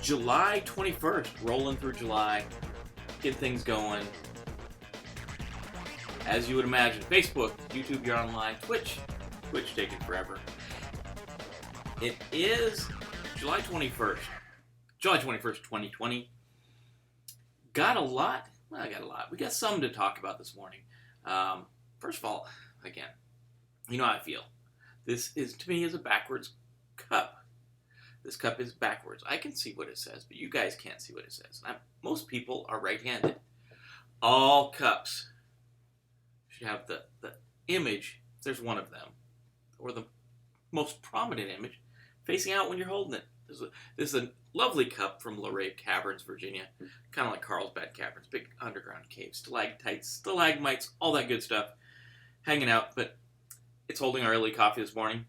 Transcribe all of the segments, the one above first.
July 21st, rolling through July, get things going. As you would imagine, Facebook, YouTube, you're online, Twitch taking forever. It is July 21st, 2020. Got a lot. Well, I got a lot. We got some to talk about this morning. First of all, again, you know how I feel. This is, to me, is a backwards cup. This cup is backwards. I can see what it says, but you guys can't see what it says. Most people are right-handed. All cups should have the image, if there's one of them, or the most prominent image, facing out when you're holding it. This is a lovely cup from Luray Caverns, Virginia. Kind of like Carlsbad Caverns, big underground caves, stalactites, stalagmites, all that good stuff. Hanging out, but it's holding our early coffee this morning.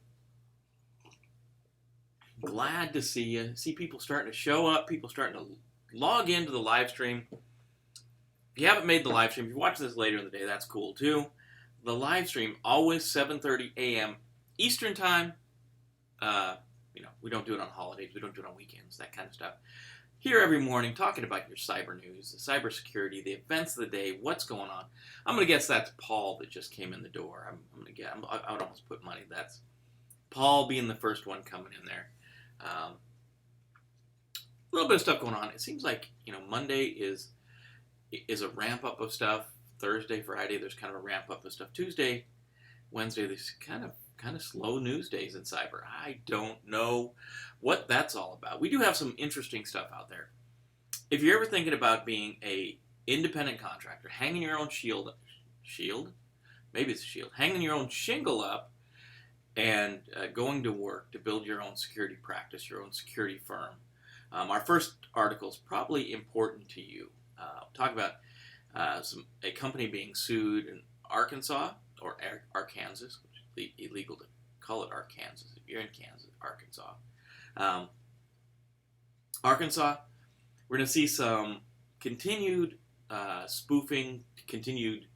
Glad to see you. See people starting to show up, people starting to log into the live stream. If you haven't made the live stream, if you're watching this later in the day, that's cool too. The live stream, always 7:30 a.m. Eastern time. We don't do it on holidays, we don't do it on weekends, that kind of stuff. Here every morning, talking about your cyber news, the cybersecurity, the events of the day, what's going on. I'm going to guess that's Paul that just came in the door. I would almost put money that's Paul being the first one coming in there. A little bit of stuff going on. It seems like, Monday is a ramp up of stuff. Thursday, Friday, there's kind of a ramp up of stuff. Tuesday, Wednesday, there's kind of slow news days in cyber. I don't know what that's all about. We do have some interesting stuff out there. If you're ever thinking about being a independent contractor, hanging your own shield, maybe it's a shield, hanging your own shingle up, and going to work to build your own security practice, your own security firm. Our first article is probably important to you. We'll talk about a company being sued in Arkansas, or Arkansas, which is illegal to call it Arkansas. If you're in Kansas, Arkansas. Arkansas, we're going to see some continued spoofing, continued,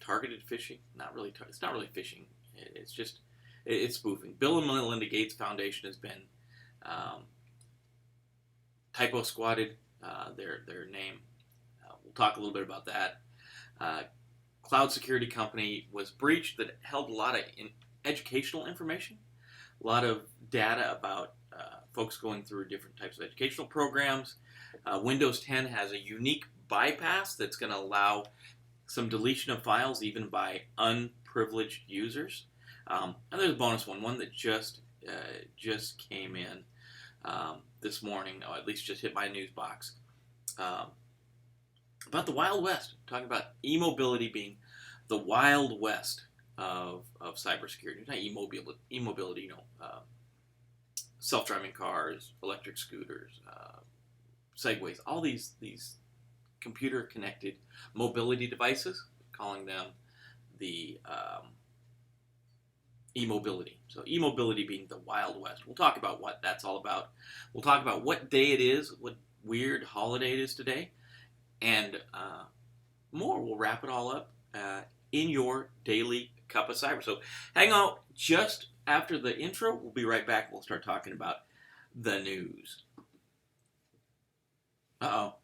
targeted phishing. It's not really phishing. It's spoofing. Bill and Melinda Gates Foundation has been typo squatted, their name. We'll talk a little bit about that. Cloud security company was breached that held a lot of educational information, a lot of data about folks going through different types of educational programs. Windows 10 has a unique bypass that's going to allow some deletion of files even by unprivileged users. And there's a bonus one that just came in this morning, or at least just hit my news box. About the Wild West, talking about e-mobility being the Wild West of cybersecurity. Not e-mobility, self-driving cars, electric scooters, segways, all these computer-connected mobility devices, calling them the e-mobility. So e-mobility being the Wild West. We'll talk about what that's all about. We'll talk about what day it is, what weird holiday it is today, and more. We'll wrap it all up in your daily cup of cyber. So hang out just after the intro. We'll be right back. We'll start talking about the news. Uh-oh.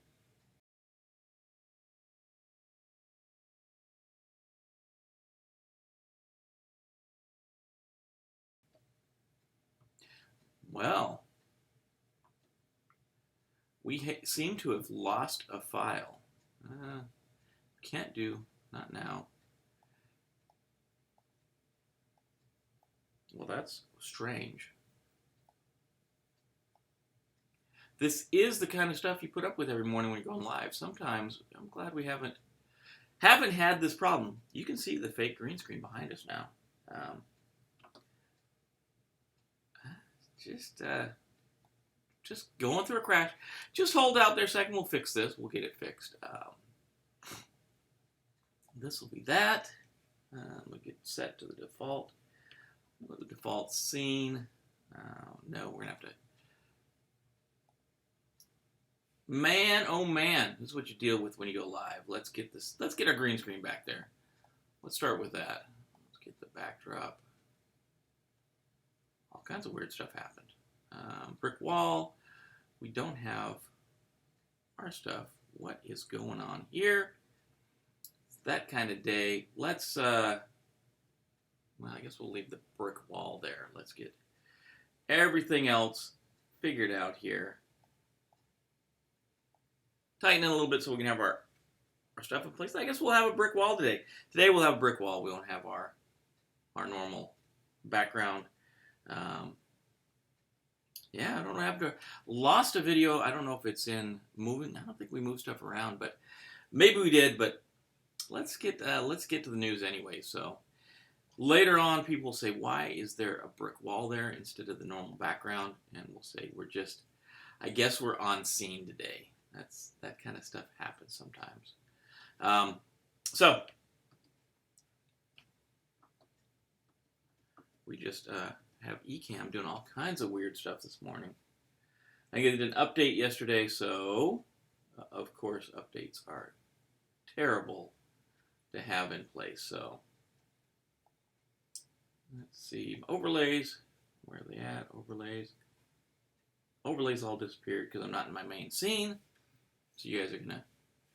Well, we seem to have lost a file. Can't do, not now. Well, that's strange. This is the kind of stuff you put up with every morning when you're going live. Sometimes, I'm glad we haven't had this problem. You can see the fake green screen behind us now. Just going through a crash. Just hold out there a second. We'll fix this. We'll get it fixed. This will be that. We'll get set to the default. The default scene. No, we're going to have to. Man, oh man. This is what you deal with when you go live. Let's get our green screen back there. Let's start with that. Let's get the backdrop. All kinds of weird stuff happened. Brick wall. We don't have our stuff. What is going on here? It's that kind of day. Let's, well, I guess we'll leave the brick wall there. Let's get everything else figured out here. Tighten it a little bit so we can have our stuff in place. I guess we'll have a brick wall today. Today we'll have a brick wall. We won't have our normal background. Yeah, I don't have to. Lost a video. I don't know if it's in moving. I don't think we moved stuff around, but maybe we did. But let's get to the news anyway. So later on, people will say, "Why is there a brick wall there instead of the normal background?" And we'll say, "We're just. I guess we're on scene today." That kind of stuff happens sometimes. So we just have Ecamm doing all kinds of weird stuff this morning. I did an update yesterday, so of course updates are terrible to have in place. So let's see, overlays, where are they at? Overlays all disappeared because I'm not in my main scene. So you guys are gonna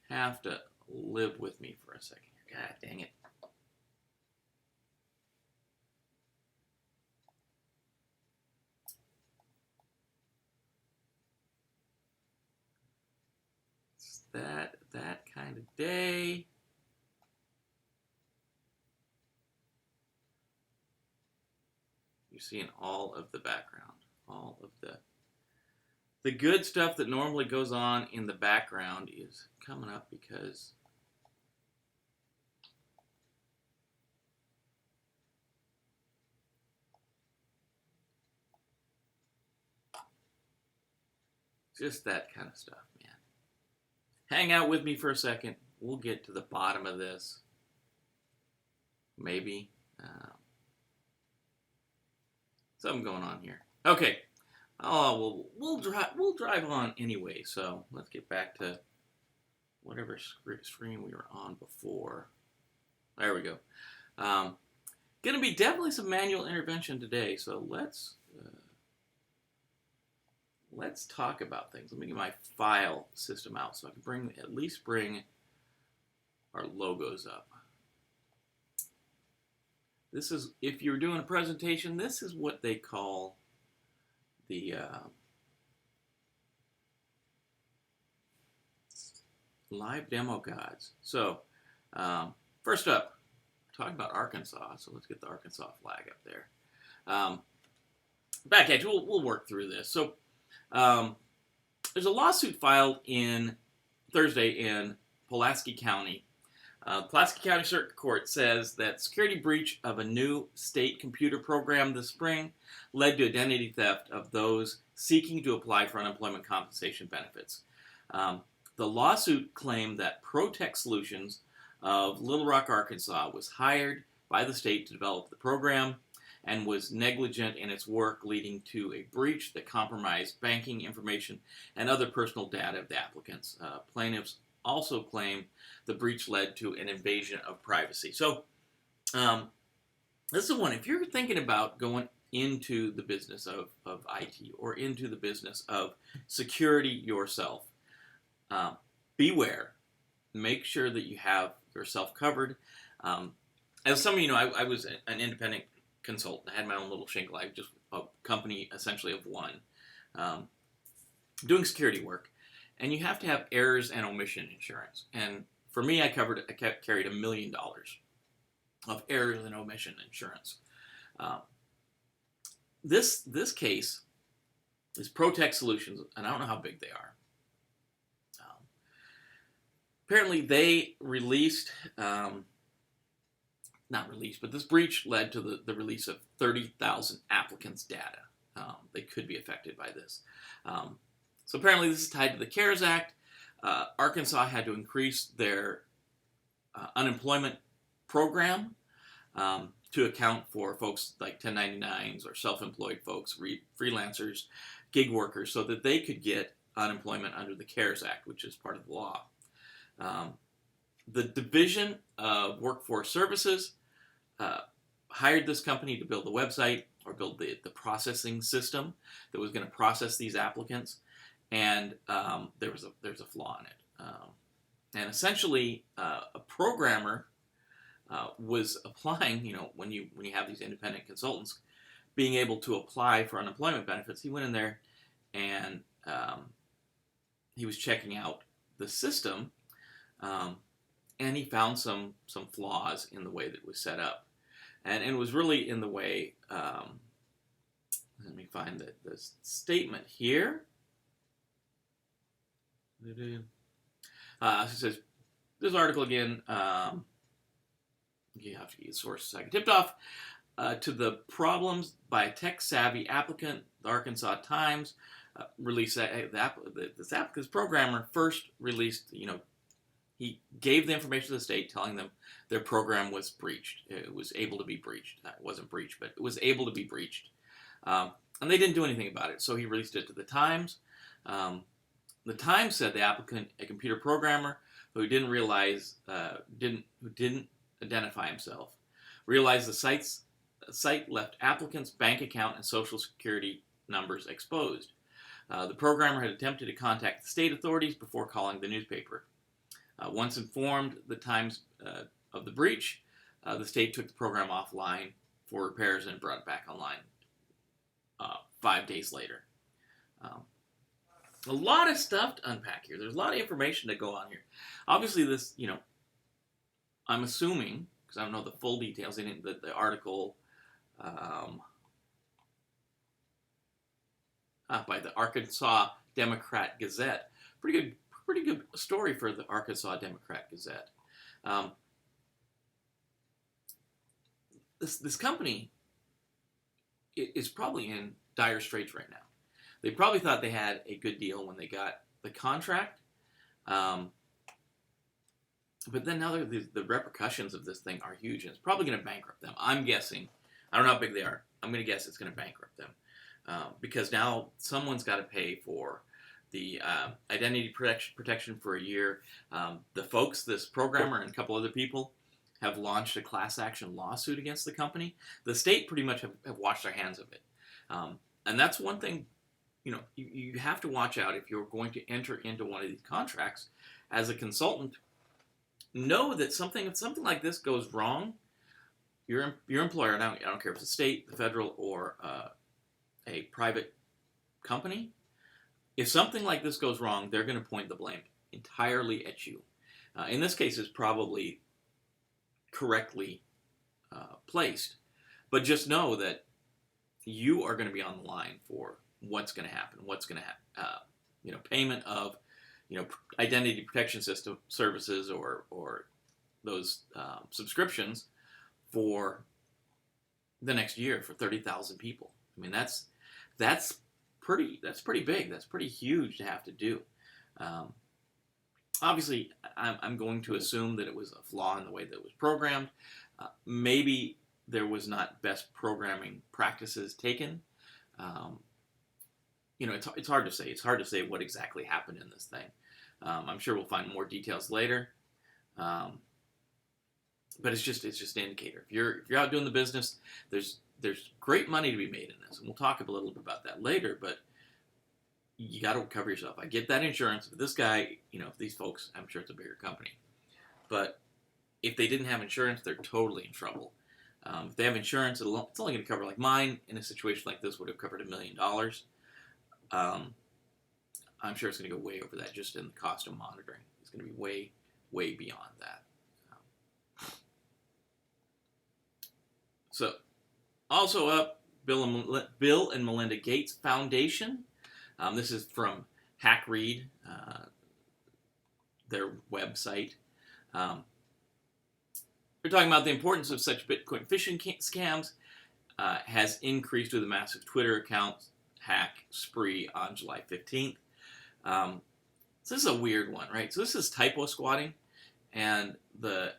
have to live with me for a second here. God dang it. That kind of day. You're seeing all of the background, all of the good stuff that normally goes on in the background is coming up because just that kind of stuff, man. Hang out with me for a second. We'll get to the bottom of this. Maybe. Something going on here. Okay. Oh, well, we'll drive on anyway. So let's get back to whatever screen we were on before. There we go. Going to be definitely some manual intervention today. So let's talk about things. Let me get my file system out so I can at least bring our logos up. This is, if you're doing a presentation, this is what they call the live demo guides. So first up, we're talking about Arkansas. So let's get the Arkansas flag up there. Back edge, we'll work through this. So there's a lawsuit filed in Thursday in Pulaski County. Pulaski County Circuit Court says that security breach of a new state computer program this spring led to identity theft of those seeking to apply for unemployment compensation benefits. The lawsuit claimed that Protect Solutions of Little Rock, Arkansas was hired by the state to develop the program and was negligent in its work, leading to a breach that compromised banking information and other personal data of the applicants. Plaintiffs also claim the breach led to an invasion of privacy. So this is one, if you're thinking about going into the business of IT or into the business of security yourself, beware. Make sure that you have yourself covered. As some of you know, I was an independent consultant. I had my own little shingle. I just a company essentially of one, doing security work. And you have to have errors and omission insurance. And for me, I carried $1 million of errors and omission insurance. This case is Protect Solutions, and I don't know how big they are. Apparently, they released, not released, but this breach led to the release of 30,000 applicants' data. They could be affected by this. So apparently this is tied to the CARES Act. Arkansas had to increase their unemployment program to account for folks like 1099s or self-employed folks, freelancers, gig workers, so that they could get unemployment under the CARES Act, which is part of the law. The Division of Workforce Services hired this company to build the website or build the processing system that was going to process these applicants, and there's a flaw in it. And essentially, a programmer was applying. When you have these independent consultants being able to apply for unemployment benefits, he went in there and he was checking out the system, and he found some flaws in the way that it was set up. And it was really in the way, let me find the statement here. It says, this article again, you have to get the source a second. Tipped off to the problems by a tech-savvy applicant, the Arkansas Times released this programmer first released, he gave the information to the state telling them their program was breached. It was able to be breached. It wasn't breached, but it was able to be breached. And they didn't do anything about it, so he released it to the Times. The Times said the applicant, a computer programmer who didn't identify himself, realized the site left applicants' bank account and social security numbers exposed. The programmer had attempted to contact the state authorities before calling the newspaper. Once informed the Times of the breach, the state took the program offline for repairs and brought it back online 5 days later. A lot of stuff to unpack here. There's a lot of information to go on here. Obviously, this, I'm assuming, because I don't know the full details in it, that the article by the Arkansas Democrat Gazette. Pretty good story for the Arkansas Democrat Gazette. This company is probably in dire straits right now. They probably thought they had a good deal when they got the contract, but then now the repercussions of this thing are huge, and it's probably going to bankrupt them. I'm guessing. I don't know how big they are. I'm going to guess it's going to bankrupt them because now someone's got to pay for the identity protection for a year. The folks, this programmer and a couple other people, have launched a class action lawsuit against the company. The state pretty much have washed their hands of it. And that's one thing, you have to watch out if you're going to enter into one of these contracts as a consultant. Know that if something like this goes wrong, your employer, I don't care if it's the state, the federal, or a private company, if something like this goes wrong, they're going to point the blame entirely at you. In this case, it's probably correctly placed, but just know that you are going to be on the line for what's going to happen. What's going to happen? Payment of, identity protection system services or those subscriptions for the next year for 30,000 people. I mean, that's pretty big. That's pretty huge to have to do. Obviously, I'm going to assume that it was a flaw in the way that it was programmed. Maybe there was not best programming practices taken. It's hard to say. It's hard to say what exactly happened in this thing. I'm sure we'll find more details later. But it's just an indicator. If you're out doing the business, there's great money to be made in this, and we'll talk a little bit about that later. But you got to cover yourself. I get that insurance, but this guy, if these folks, I'm sure it's a bigger company, but if they didn't have insurance, they're totally in trouble. If they have insurance, it's only going to cover, like mine in a situation like this would have covered $1 million. I'm sure it's going to go way over that just in the cost of monitoring. It's going to be way, way beyond that. So, also up, Bill and Melinda Gates Foundation. This is from HackRead, their website. We're talking about the importance of such Bitcoin phishing scams has increased with a massive Twitter account hack spree on July 15th. So this is a weird one, right? So this is typo squatting, and the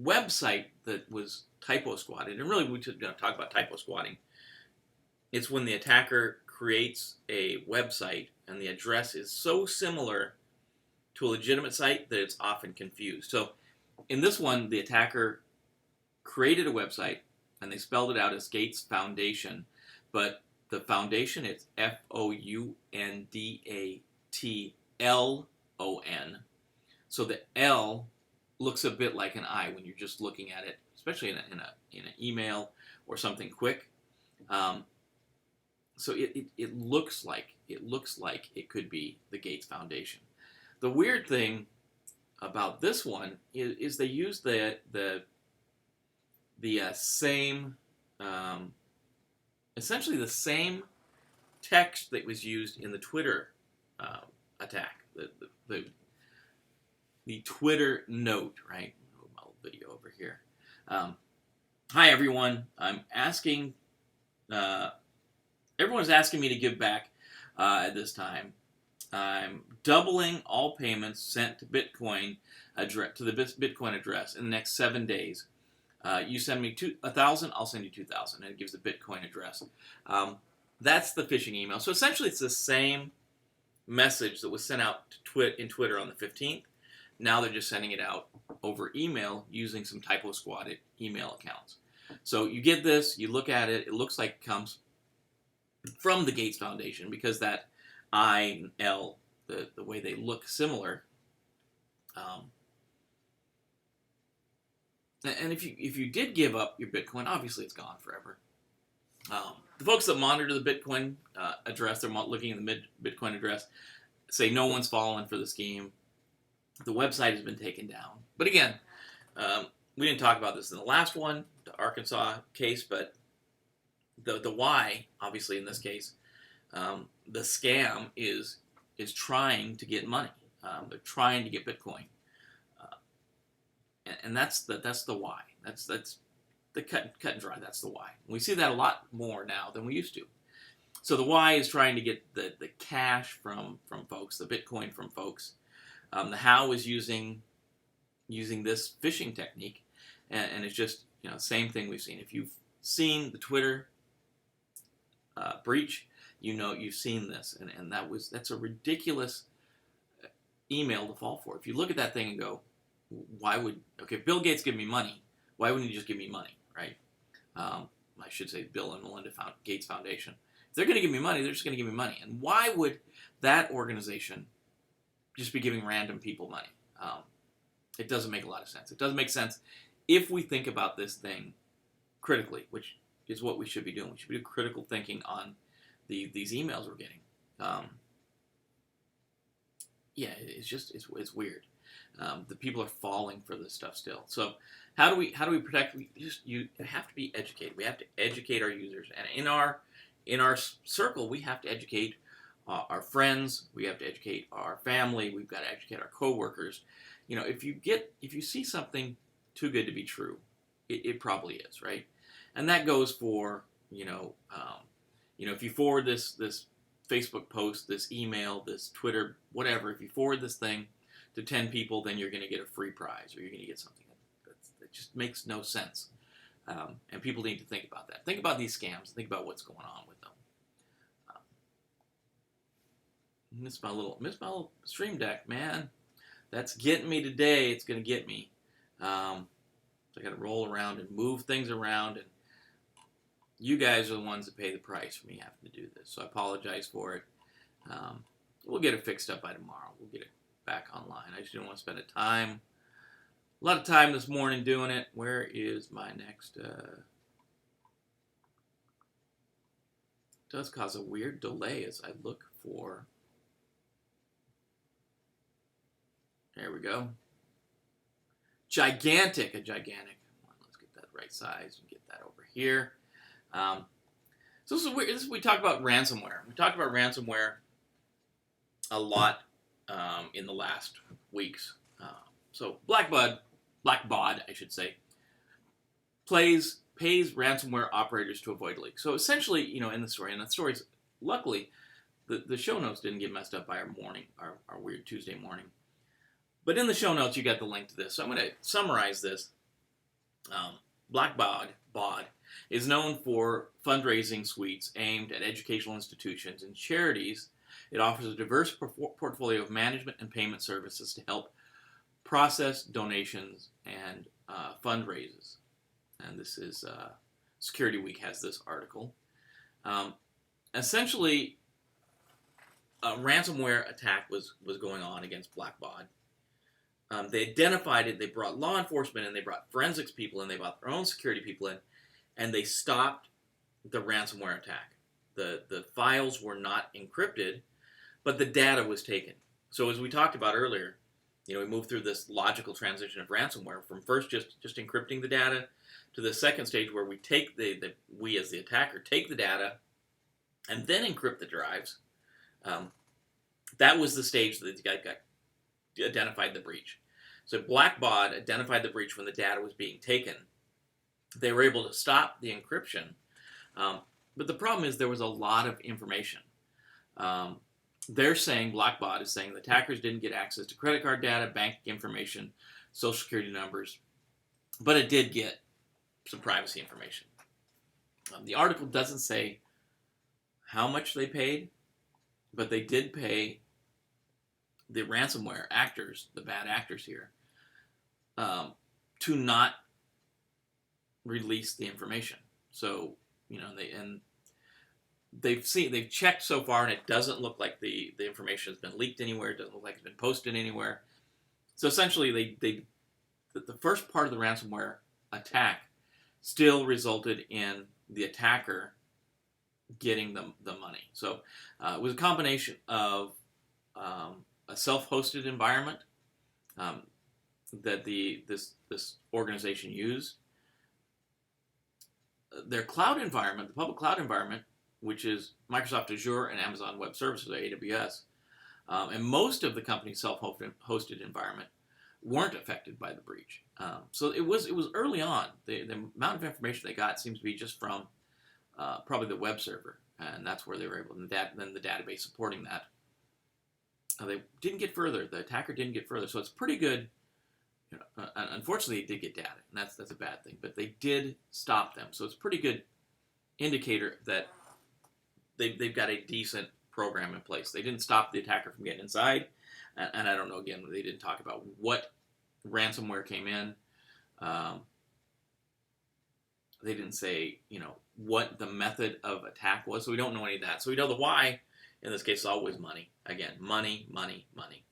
website that was typo squatted, and really we should talk about typo squatting. It's when the attacker creates a website and the address is so similar to a legitimate site that it's often confused. So in this one, the attacker created a website, and they spelled it out as Gates Foundation, but the foundation is Foundatlon. So the L looks a bit like an I when you're just looking at it, especially in an email or something quick. So it looks like it could be the Gates Foundation. The weird thing about this one is they use the same, essentially the same text that was used in the Twitter attack, the Twitter note, right? Move my little video over here. Hi everyone, everyone's asking me to give back at this time. I'm doubling all payments sent to Bitcoin to the Bitcoin address in the next 7 days. You send me 1,000, I'll send you 2,000, and it gives the Bitcoin address. That's the phishing email. So essentially, it's the same message that was sent out to in Twitter on the 15th. Now they're just sending it out over email using some typo squatted email accounts. So you get this, you look at it, it looks like it comes from the Gates Foundation because that I and L, the way they look similar. And if you did give up your Bitcoin, obviously it's gone forever. The folks that monitor the Bitcoin address, they're looking at the Bitcoin address, say no one's fallen for the scheme. The website has been taken down. But again, we didn't talk about this in the last one, the Arkansas case, but the why, obviously in this case, the scam is trying to get money. They're trying to get Bitcoin, and that's the why. That's the cut and dry. That's the why. We see that a lot more now than we used to. So the why is trying to get the cash from folks, the Bitcoin from folks. The how is using this phishing technique, and it's just same thing we've seen. If you've seen the Twitter breach, you've seen this, and that's a ridiculous email to fall for. If you look at that thing and go, if Bill Gates give me money, why wouldn't he just give me money, right? I should say Bill and Melinda Gates Foundation. If they're going to give me money, they're just going to give me money. And why would that organization just be giving random people money? It doesn't make a lot of sense. It doesn't make sense if we think about this thing critically, which is what we should be doing. We should be doing critical thinking on these emails we're getting. It's weird. The people are falling for this stuff still. So how do we protect? You have to be educated. We have to educate our users, and in our circle, we have to educate our friends. We have to educate our family. We've got to educate our coworkers. If you see something too good to be true, it probably is, right? And that goes for if you forward this Facebook post, this email, this Twitter, whatever. If you forward this thing to 10 people, then you're going to get a free prize, or you're going to get something that just makes no sense. And people need to think about that. Think about these scams. Think about what's going on with them. Miss my little stream deck, man. That's getting me today. It's going to get me. So I got to roll around and move things around, and you guys are the ones that pay the price for me having to do this. So I apologize for it. We'll get it fixed up by tomorrow. We'll get it back online. I just didn't want to spend a lot of time this morning doing it. Where is my next? Does cause a weird delay as I look for. There we go. Gigantic. Let's get that right size and get that over here. So this is weird. We talk about ransomware. We talked about ransomware a lot in the last weeks. So Blackbaud, I should say, pays ransomware operators to avoid leaks. So essentially, in the stories, luckily, the show notes didn't get messed up by our weird Tuesday morning. But in the show notes, you got the link to this. So I'm going to summarize this. Blackbaud is known for fundraising suites aimed at educational institutions and charities. It offers a diverse portfolio of management and payment services to help process donations and fundraisers. and this is Security Week has this article. Essentially, a ransomware attack was going on against Blackbaud. They identified it, they brought law enforcement in, they brought forensics people in, they brought their own security people in, and they stopped the ransomware attack. The files were not encrypted, but the data was taken. So as we talked about earlier, we moved through this logical transition of ransomware from first just encrypting the data to the second stage where we take we as the attacker take the data and then encrypt the drives. That was the stage that the guy identified the breach. So Blackbaud identified the breach when the data was being taken. They were able to stop the encryption, but the problem is there was a lot of information. Blackbaud is saying the attackers didn't get access to credit card data, bank information, social security numbers, but it did get some privacy information. The article doesn't say how much they paid, but they did pay the ransomware actors, the bad actors here, to not release the information. So, they've checked so far, and it doesn't look like the information has been leaked anywhere. It doesn't look like it's been posted anywhere. So essentially, the first part of the ransomware attack still resulted in the attacker getting the money. So it was a combination of a self-hosted environment that this organization used. Their cloud environment, the public cloud environment, which is Microsoft Azure and Amazon Web Services, or AWS, and most of the company's self-hosted environment weren't affected by the breach. So it was early on. The amount of information they got seems to be just from probably the web server, and that's where they were able. And then the database supporting that. They didn't get further. The attacker didn't get further, so it's pretty good. Unfortunately, they did get data, and that's a bad thing. But they did stop them, so it's a pretty good indicator that they've got a decent program in place. They didn't stop the attacker from getting inside, and I don't know, again, they didn't talk about what ransomware came in. They didn't say, what the method of attack was, so we don't know any of that. So we know the why, in this case, is always money. Again, money, money, money.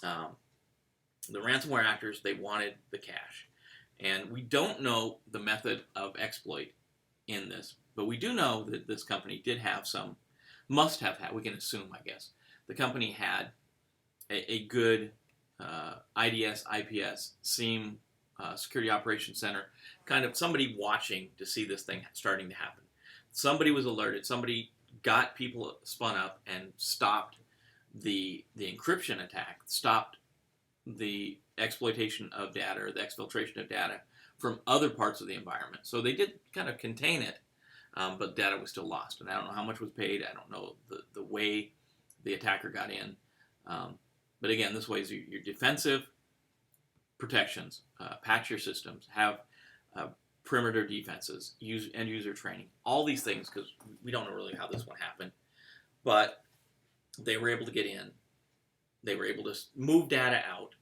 The ransomware actors, they wanted the cash. And we don't know the method of exploit in this, but we do know that this company did have must have had, we can assume, I guess, the company had a good IDS, IPS, SIEM, Security Operations Center, kind of somebody watching to see this thing starting to happen. Somebody was alerted, somebody got people spun up and stopped the encryption attack, stopped the exploitation of data or the exfiltration of data from other parts of the environment. So they did kind of contain it, but data was still lost. And I don't know how much was paid. I don't know the way the attacker got in. But again, this way is your defensive protections, patch your systems, have perimeter defenses, use end user training, all these things, because we don't know really how this one happened. But they were able to get in. They were able to move data out,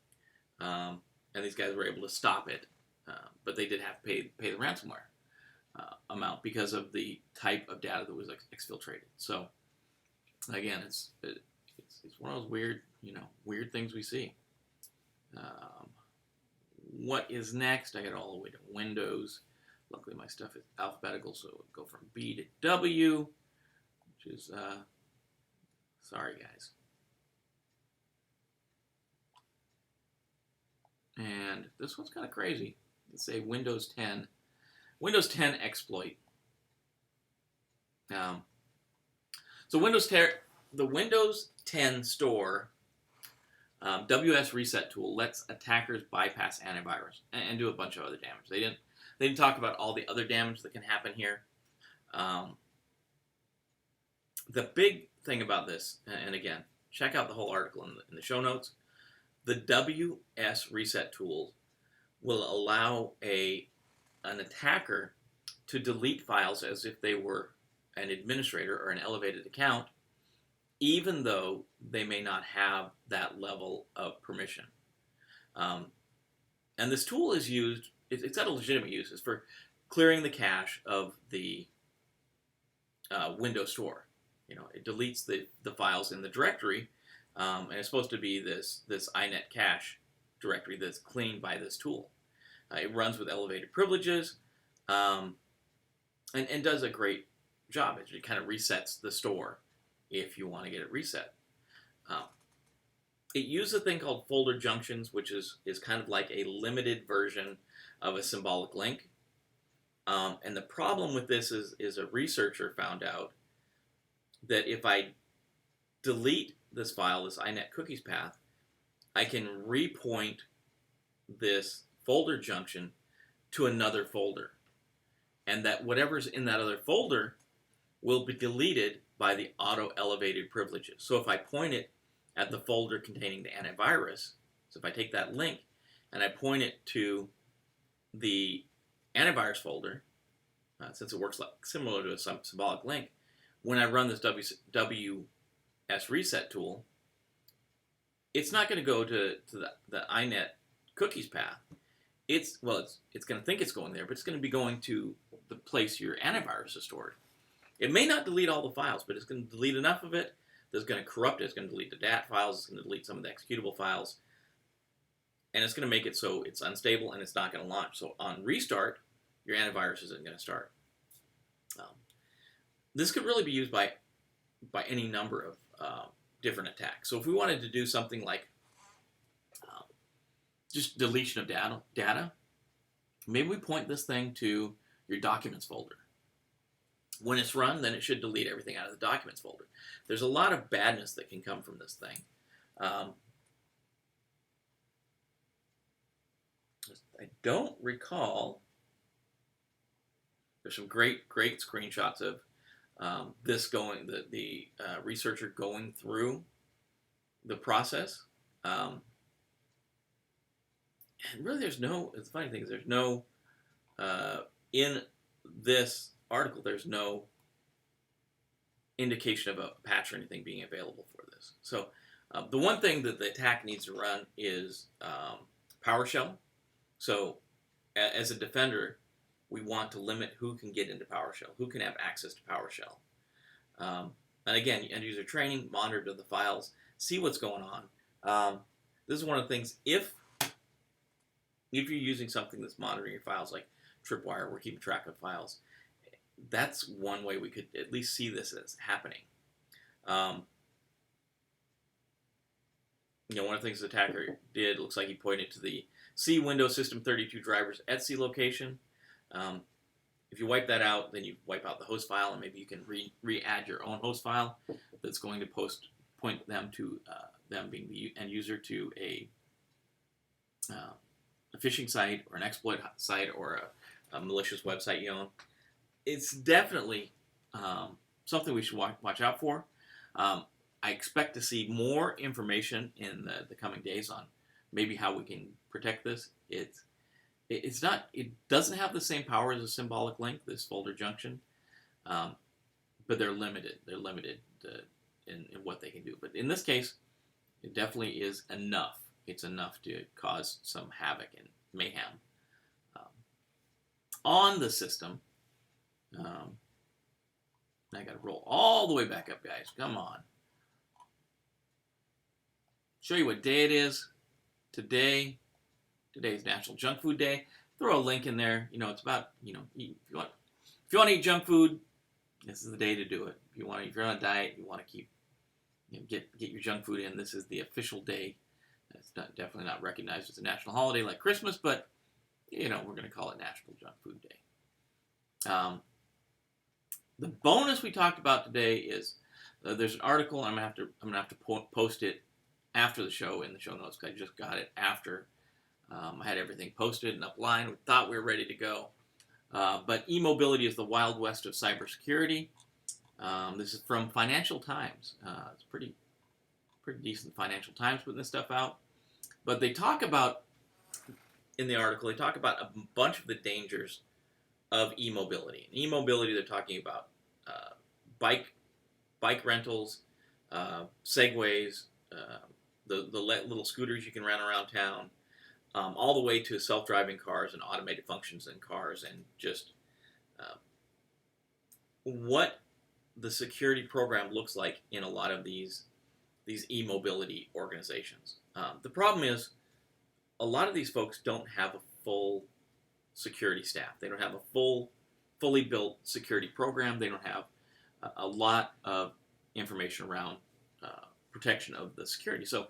and these guys were able to stop it. But they did have to pay the ransomware amount because of the type of data that was exfiltrated. So again, it's one of those weird things we see. What is next? I got all the way to Windows. Luckily, my stuff is alphabetical, so it'll go from B to W, which is sorry, guys. And this one's kind of crazy. Let's say Windows 10 exploit. So the Windows 10 store wsreset tool lets attackers bypass antivirus and do a bunch of other damage. They didn't talk about all the other damage that can happen here. The big thing about this, and again, check out the whole article in the show notes. The wsreset tool will allow an attacker to delete files as if they were an administrator or an elevated account, even though they may not have that level of permission. And this tool is used it's got a legitimate use. It's for clearing the cache of the Windows Store. It deletes the files in the directory, and it's supposed to be this inet cache directory that's cleaned by this tool. It runs with elevated privileges, and does a great job. It kind of resets the store if you want to get it reset. It uses a thing called folder junctions, which is kind of like a limited version of a symbolic link. And the problem with this is a researcher found out that if I delete this file, this inet cookies path, I can repoint this folder junction to another folder. And that whatever's in that other folder will be deleted by the auto-elevated privileges. So if I point it at the folder containing the antivirus, so if I take that link and I point it to the antivirus folder, since it works similar to a symbolic link, when I run this wsreset tool, it's not going to go to the inet cookies path. It's going to think it's going there, but it's going to be going to the place your antivirus is stored. It may not delete all the files, but it's going to delete enough of it that's going to corrupt it. It's going to delete the DAT files. It's going to delete some of the executable files. And it's going to make it so it's unstable and it's not going to launch. So on restart, your antivirus isn't going to start. This could really be used by any number of different attacks. So if we wanted to do something like just deletion of data, maybe we point this thing to your documents folder. When it's run, then it should delete everything out of the documents folder. There's a lot of badness that can come from this thing. I don't recall. There's some great screenshots of this going, the researcher going through the process. And really, the funny thing is there's no, in this article, there's no indication of a patch or anything being available for this. So the one thing that the attack needs to run is PowerShell. So as a defender, we want to limit who can get into PowerShell, who can have access to PowerShell. And again, end user training, monitor the files, see what's going on. This is one of the things, if you're using something that's monitoring your files like Tripwire, we're keeping track of files, that's one way we could at least see this as happening. One of the things the attacker did, looks like he pointed to the C Windows System 32 drivers Etsy location. If you wipe that out, then you wipe out the host file, and maybe you can re-add your own host file that's going to point them to them being the end user to a phishing site or an exploit site or a malicious website you own. It's definitely something we should watch out for. I expect to see more information in the coming days on maybe how we can protect this. It doesn't have the same power as a symbolic link, this folder junction, but they're limited. They're limited in what they can do. But in this case, it definitely is enough. It's enough to cause some havoc and mayhem on the system. I got to roll all the way back up, guys. Come on. Show you what day it is. Today is National Junk Food Day. Throw a link in there. It's about, if you want to eat junk food, this is the day to do it. If you're on a diet, you want to keep, get your junk food in. This is the official day. It's definitely not recognized as a national holiday like Christmas, but we're going to call it National Junk Food Day. The bonus we talked about today is there's an article. I'm gonna have to post it after the show in the show notes, because I just got it after I had everything posted and upline. We thought we were ready to go, but e-mobility is the Wild West of cybersecurity. This is from Financial Times. It's pretty decent. Financial Times putting this stuff out, but they talk about, in the article, they talk about a bunch of the dangers of e-mobility. In e-mobility, they're talking about bike rentals, segways, the little scooters you can rent around town, all the way to self-driving cars and automated functions in cars, and just uh, what the security program looks like in a lot of these e-mobility organizations. The problem is a lot of these folks don't have a full security staff. They don't have a fully built security program. They don't have a lot of information around protection of the security. So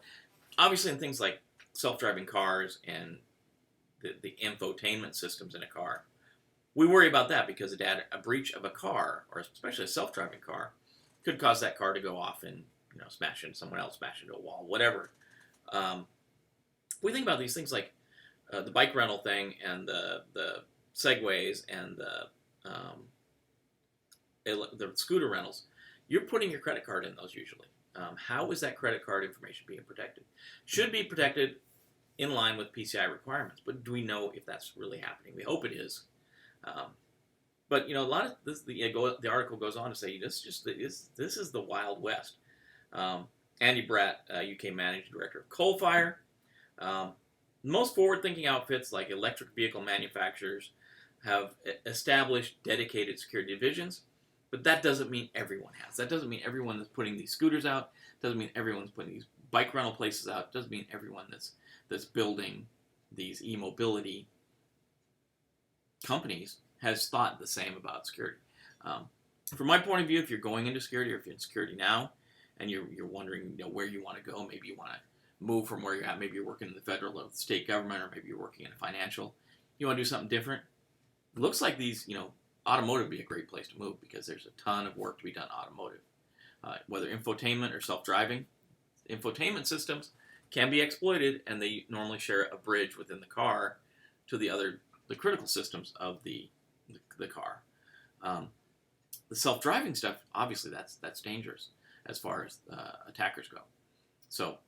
obviously in things like self-driving cars and the infotainment systems in a car, we worry about that because a breach of a car, or especially a self-driving car, could cause that car to go off and smash into someone else, smash into a wall, whatever. We think about these things like the bike rental thing and the Segways and the scooter rentals. You're putting your credit card in those usually. How is that credit card information being protected? Should be protected in line with PCI requirements, but do we know if that's really happening? We hope it is. But a lot of this, the article goes on to say this is the Wild West. Andy Bratt, UK Managing Director of Coalfire. Most forward-thinking outfits like electric vehicle manufacturers have established dedicated security divisions, but that doesn't mean everyone has. That doesn't mean everyone that's putting these scooters out. Doesn't mean everyone's putting these bike rental places out. Doesn't mean everyone that's building these e-mobility companies has thought the same about security. From my point of view, if you're going into security or if you're in security now and you're wondering where you want to go, maybe you want to move from where you're at, maybe you're working in the federal or the state government, or maybe you're working in a financial, you want to do something different, it looks like these, automotive would be a great place to move because there's a ton of work to be done automotive. Whether infotainment or self-driving, infotainment systems can be exploited, and they normally share a bridge within the car to the critical systems of the car. The self-driving stuff, obviously, that's dangerous as far as attackers go. So,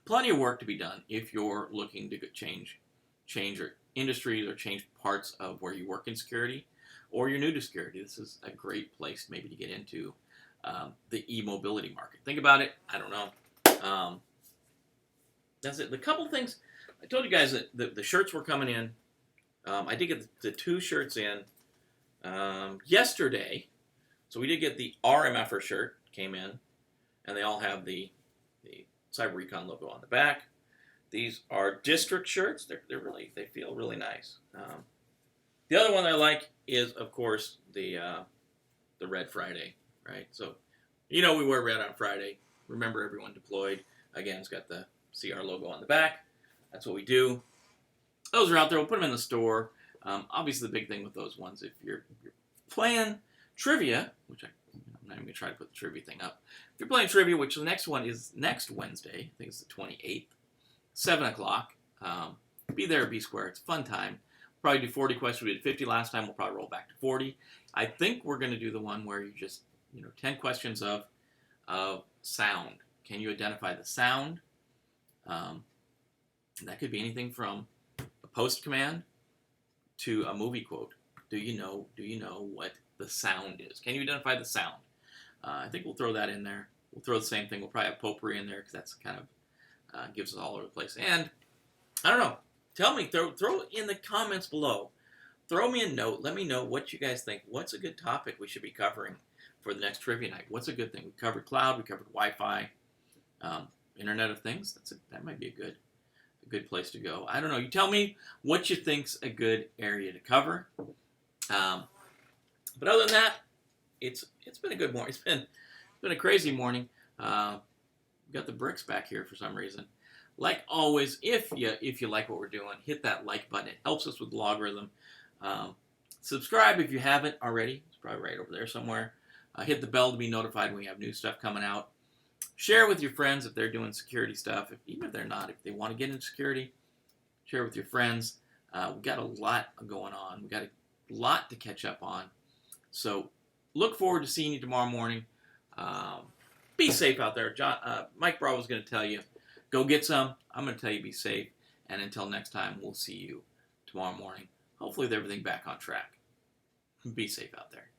plenty of work to be done if you're looking to change your industries or change parts of where you work in security, or you're new to security. This is a great place maybe to get into the e-mobility market. Think about it. I don't know. That's it. The couple things I told you guys that the shirts were coming in. I did get the 2 shirts in yesterday. So we did get the RMFer shirt came in, and they all have the Cyber-Recon logo on the back. These are district shirts. They feel really nice. The other one I like is, of course, the Red Friday, right? So, we wear red on Friday. Remember everyone deployed. Again, it's got the CR logo on the back. That's what we do. Those are out there. We'll put them in the store. Obviously, the big thing with those ones, if you're playing trivia, which I'm not even going to try to put the trivia thing up. If you're playing trivia, which the next one is next Wednesday, I think it's the 28th, 7 o'clock. Be there, be square. It's a fun time. Probably do 40 questions. We did 50 last time. We'll probably roll back to 40. I think we're going to do the one where you just, 10 questions of sound. Can you identify the sound? That could be anything from a post command to a movie quote. Do you know what the sound is? Can you identify the sound? I think we'll throw that in there. We'll throw the same thing. We'll probably have potpourri in there because that's kind of gives us all over the place. And I don't know. Tell me, throw in the comments below. Throw me a note. Let me know what you guys think. What's a good topic we should be covering for the next trivia night? What's a good thing? We covered cloud. We covered Wi-Fi. Internet of Things. That might be a good place to go. I don't know. You tell me what you think's a good area to cover. But other than that, it's been a good morning. It's been a crazy morning. We've got the bricks back here for some reason. Like always, if you like what we're doing, hit that like button. It helps us with the logarithm. Subscribe if you haven't already. It's probably right over there somewhere. Hit the bell to be notified when we have new stuff coming out. Share with your friends if they're doing security stuff. Even if they're not, if they want to get into security, share with your friends. We've got a lot going on. We've got a lot to catch up on. So look forward to seeing you tomorrow morning. Be safe out there. Mike Bravo is going to tell you, go get some. I'm going to tell you be safe. And until next time, we'll see you tomorrow morning. Hopefully with everything back on track. Be safe out there.